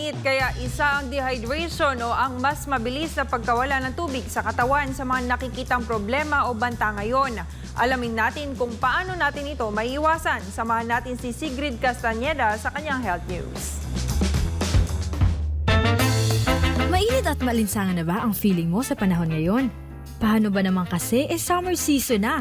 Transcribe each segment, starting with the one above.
tag-init kaya isa ang dehydration o ang mas mabilis na pagkawala ng tubig sa katawan sa mga nakikitang problema o banta ngayon. Alamin natin kung paano natin ito maiiwasan. Samahan natin si Sigrid Castañeda sa kanyang Health News. Mainit at malinsangan na ba ang feeling mo sa panahon ngayon? Paano ba naman kasi summer season na?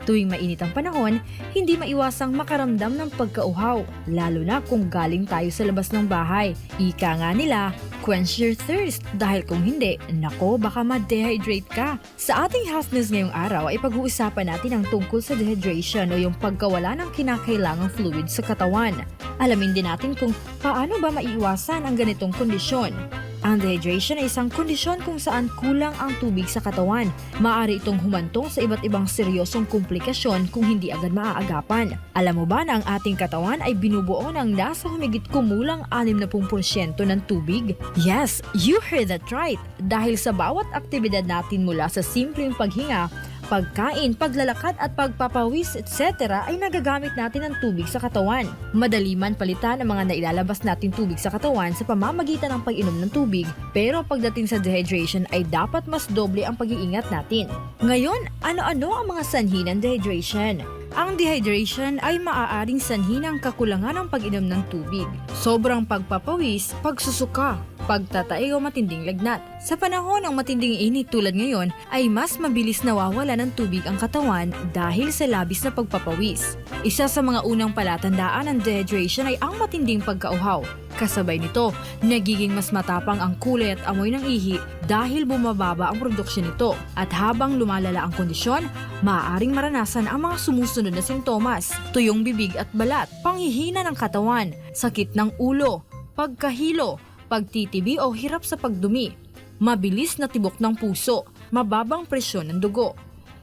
Tuwing mainit ang panahon, hindi maiwasang makaramdam ng pagkauhaw, lalo na kung galing tayo sa labas ng bahay. Ika nga nila, quench your thirst dahil kung hindi, nako baka ma-dehydrate ka. Sa ating health news ngayong araw ay pag-uusapan natin ang tungkol sa dehydration o yung pagkawala ng kinakailangang fluid sa katawan. Alamin din natin kung paano ba maiiwasan ang ganitong kondisyon. Ang dehydration ay isang kondisyon kung saan kulang ang tubig sa katawan. Maaari itong humantong sa iba't ibang seryosong komplikasyon kung hindi agad maaagapan. Alam mo ba na ang ating katawan ay binubuo ng nasa humigit kumulang 60% ng tubig? Yes, you heard that right! Dahil sa bawat aktibidad natin mula sa simpleng paghinga, pagkain, paglalakad at pagpapawis etc. ay nagagamit natin ng tubig sa katawan. Madali man palitan ang mga nailalabas nating tubig sa katawan sa pamamagitan ng pag-inom ng tubig, pero pagdating sa dehydration ay dapat mas doble ang pag-iingat natin. Ngayon, ano-ano ang mga sanhi ng dehydration? Ang dehydration ay maaaring sanhi ng kakulangan ng pag-inom ng tubig, sobrang pagpapawis, pagsusuka, pagtatae o matinding lagnat. Sa panahon ng matinding init tulad ngayon ay mas mabilis nawawala ng tubig ang katawan dahil sa labis na pagpapawis. Isa sa mga unang palatandaan ng dehydration ay ang matinding pagkauhaw. Kasabay nito, nagiging mas matapang ang kulay at amoy ng ihi dahil bumababa ang produksyon nito. At habang lumalala ang kondisyon, maaaring maranasan ang mga sumusunod na simptomas: tuyong bibig at balat, panghihina ng katawan, sakit ng ulo, pagkahilo, pagtitibi o hirap sa pagdumi, mabilis na tibok ng puso, mababang presyon ng dugo.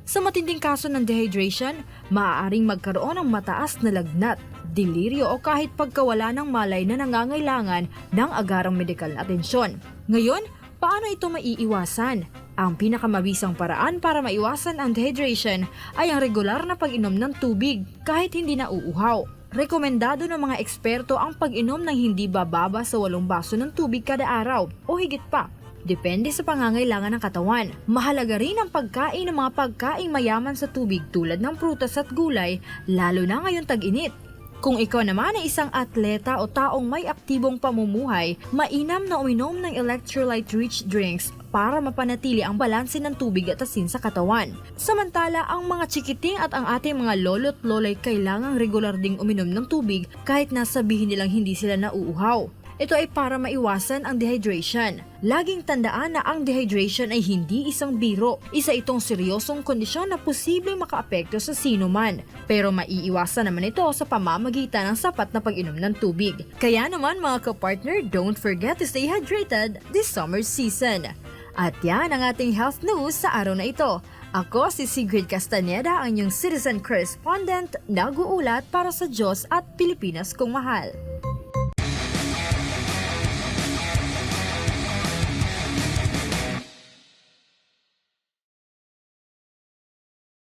Sa matinding kaso ng dehydration, maaaring magkaroon ng mataas na lagnat, deliryo o kahit pagkawala ng malay na nangangailangan ng agarang medikal na atensyon. Ngayon, paano ito maiiwasan? Ang pinakamabisang paraan para maiwasan ang dehydration ay ang regular na pag-inom ng tubig kahit hindi nauuhaw. Rekomendado ng mga eksperto ang pag-inom ng hindi bababa sa 8 baso ng tubig kada araw o higit pa. Depende sa pangangailangan ng katawan. Mahalaga rin ang pagkain ng mga pagkaing mayaman sa tubig tulad ng prutas at gulay, lalo na ngayong tag-init. Kung ikaw naman ay isang atleta o taong may aktibong pamumuhay, mainam na uminom ng electrolyte-rich drinks para mapanatili ang balanse ng tubig at asin sa katawan. Samantala, ang mga chikiting at ang ating mga lolo't lolay kailangang regular ding uminom ng tubig kahit nasabihin nilang hindi sila nauuhaw. Ito ay para maiwasan ang dehydration. Laging tandaan na ang dehydration ay hindi isang biro. Isa itong seryosong kondisyon na posibleng makaapekto sa sino man. Pero maiiwasan naman ito sa pamamagitan ng sapat na pag-inom ng tubig. Kaya naman mga ka-partner, don't forget to stay hydrated this summer season. At yan ang ating health news sa araw na ito. Ako si Sigrid Castañeda, ang inyong citizen correspondent, nag-uulat para sa Diyos at Pilipinas kong mahal.